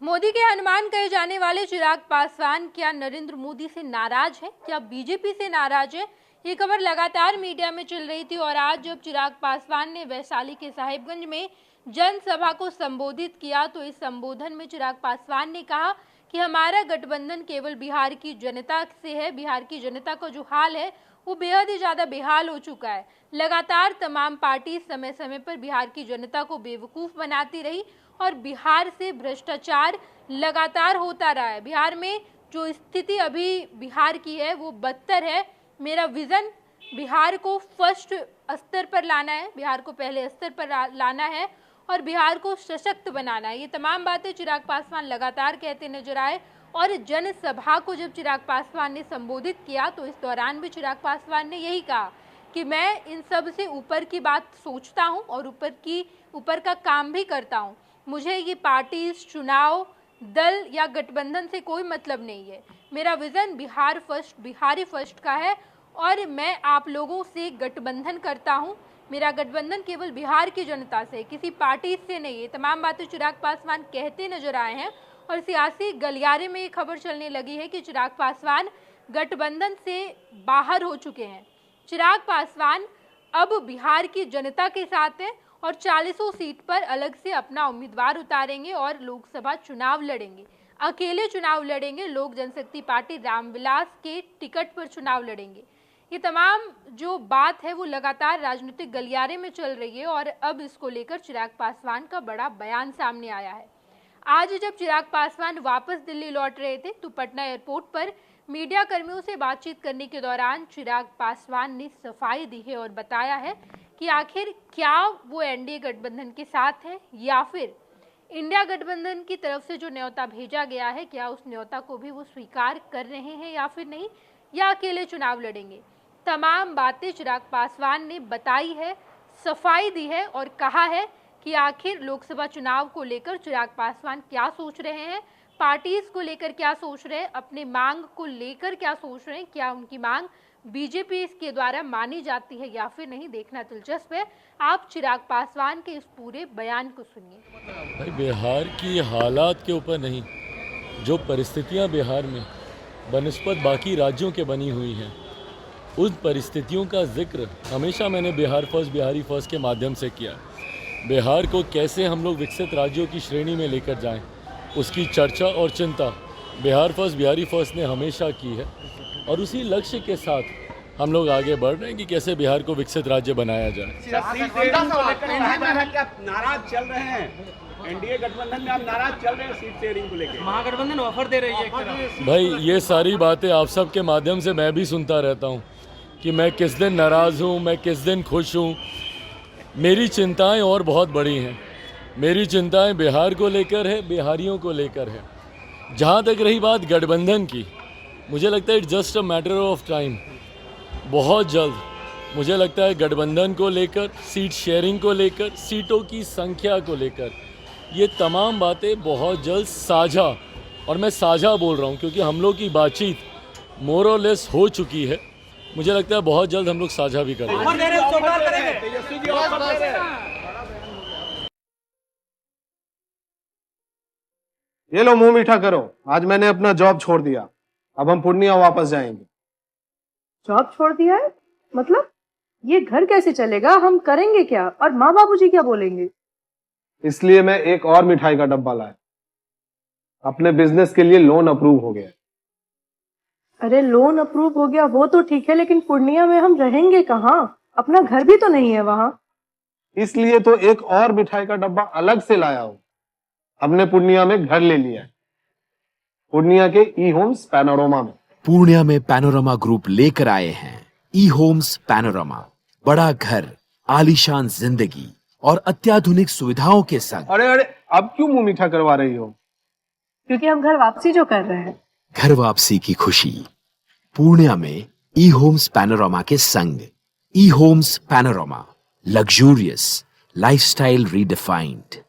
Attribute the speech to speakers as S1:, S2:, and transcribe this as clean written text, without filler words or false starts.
S1: मोदी के हनुमान कहे जाने वाले चिराग पासवान क्या नरेंद्र मोदी से नाराज है, क्या बीजेपी से नाराज है? ये खबर लगातार मीडिया में चल रही थी और आज जब चिराग पासवान ने वैशाली के साहिबगंज में जनसभा को संबोधित किया तो इस संबोधन में चिराग पासवान ने कहा कि हमारा गठबंधन केवल बिहार की जनता से है। बिहार की जनता का जो हाल है वो बेहद ही ज्यादा बेहाल हो चुका है। लगातार तमाम पार्टी समय समय पर बिहार की जनता को बेवकूफ बनाती रही और बिहार से भ्रष्टाचार लगातार होता रहा है। बिहार में जो स्थिति अभी बिहार की है वो बदतर है। मेरा विजन बिहार को फर्स्ट स्तर पर लाना है, बिहार को पहले स्तर पर लाना है और बिहार को सशक्त बनाना है। ये तमाम बातें चिराग पासवान लगातार कहते नजर आए और जनसभा को जब चिराग पासवान ने संबोधित किया तो इस दौरान भी चिराग पासवान ने यही कहा कि मैं इन सब से ऊपर की बात सोचता हूं और ऊपर का काम भी करता हूं। मुझे ये पार्टी, चुनाव, दल या गठबंधन से कोई मतलब नहीं है। मेरा vision Bihar first, Bihari first का है और मैं आप लोगों से गठबंधन करता हूं। मेरा गठबंधन केवल बिहार की जनता से, किसी पार्टी से नहीं। ये तमाम बातें चिराग पासवान कहते नजर आए हैं और सियासी गलियारे में ये खबर चलने लगी है कि चिराग पासवान गठबंधन से बाहर हो चुके हैं। चिराग पासवान अब बिहार की जनता के साथ हैं और 40 सीट पर अलग से अपना उम्मीदवार उतारेंगे और लोकसभा चुनाव लड़ेंगे। अकेले चुनाव लड़ेंगे, लोक जनशक्ति पार्टी रामविलास के टिकट पर चुनाव लड़ेंगे। ये तमाम जो बात है वो लगातार राजनीतिक गलियारे में चल रही है और अब इसको लेकर चिराग पासवान का बड़ा बयान सामने आया है। आज जब चिराग पासवान वापस दिल्ली लौट रहे थे तो पटना एयरपोर्ट पर मीडिया कर्मियों से बातचीत करने के दौरान चिराग पासवान ने सफाई दी है और बताया है कि आखिर क्या वो एनडीए गठबंधन के साथ है या फिर इंडिया गठबंधन की तरफ से जो न्योता भेजा गया है क्या उस न्योता को भी वो स्वीकार कर रहे हैं या फिर नहीं, या अकेले चुनाव लड़ेंगे। तमाम बातें चिराग पासवान ने बताई है, सफाई दी है और कहा है कि आखिर लोकसभा चुनाव को लेकर चिराग पासवान क्या सोच रहे हैं, पार्टीज को लेकर क्या सोच रहे हैं, अपनी मांग को लेकर क्या सोच रहे हैं, क्या उनकी मांग बीजेपी के द्वारा मानी जाती है या फिर नहीं, देखना दिलचस्प है। आप चिराग पासवान के इस पूरे बयान को सुनिए।
S2: भाई, बिहार की हालात के ऊपर नहीं, जो परिस्थितियां बिहार में बनिस्बत बाकी राज्यों के बनी हुई हैं, उन परिस्थितियों का जिक्र हमेशा मैंने बिहार फर्स्ट, बिहारी फर्स्ट के माध्यम से किया। बिहार को कैसे हम लोग विकसित राज्यों की श्रेणी में लेकर जाएं, उसकी चर्चा और चिंता बिहार फर्स्ट, बिहारी फर्स्ट ने हमेशा की है और उसी लक्ष्य के साथ हम लोग आगे बढ़ रहे हैं कि कैसे बिहार को विकसित राज्य बनाया जाए।
S3: नाराज चल रहे हैं एनडीए गठबंधन में, आप नाराज चल रहे हैं सीट शेयरिंग को लेकर?
S4: महागठबंधन ऑफर दे रही है एक तरह।
S2: भाई, ये सारी बातें आप सब के माध्यम से मैं भी सुनता रहता हूँ कि मैं किस दिन नाराज़ हूँ, मैं किस दिन खुश हूँ। मेरी चिंताएं और बहुत बड़ी हैं। मेरी चिंताएं बिहार को लेकर है, बिहारियों को लेकर है। जहाँ तक रही बात गठबंधन की, मुझे लगता है it's just a matter of time. बहुत जल्द मुझे लगता है गठबंधन को लेकर, सीट शेयरिंग को लेकर, सीटों की संख्या को लेकर, ये तमाम बातें बहुत जल्द साझा, और मैं साझा बोल रहा हूँ क्योंकि हम लोग की बातचीत मोर और लेस हो चुकी है। मुझे लगता है बहुत जल्द हम लोग साझा भी करेंगे।
S5: ये लो, मुंह मीठा करो। आज मैंने अपना जॉब छोड़ दिया, अब हम पूर्णिया वापस जाएंगे।
S6: जॉब छोड़ दिया है? मतलब ये घर कैसे चलेगा? हम करेंगे क्या और माँ बाबूजी क्या बोलेंगे?
S5: इसलिए मैं एक और मिठाई का डब्बा लाया। अपने बिजनेस के लिए लोन अप्रूव हो गया।
S6: अरे लोन अप्रूव हो गया वो तो ठीक है, लेकिन पूर्णिया में हम रहेंगे कहाँ? अपना घर भी तो नहीं है वहाँ।
S5: इसलिए तो एक और मिठाई का डब्बा अलग से लाया हूँ। हमने पूर्णिया में घर ले लिया है, पूर्णिया के ई होम्स पैनोरमा में।
S7: पूर्णिया में पैनोरमा ग्रुप लेकर आए हैं ई होम्स पैनोरमा। बड़ा घर, आलीशान जिंदगी और अत्याधुनिक सुविधाओं के संग।
S5: अरे अब क्यों मुंह मीठा करवा रही हो?
S6: क्योंकि हम घर वापसी जो कर रहे हैं।
S7: घर वापसी की खुशी पूर्णिया में ई होम्स पैनोरमा के संग। ई Homes Panorama, luxurious lifestyle redefined.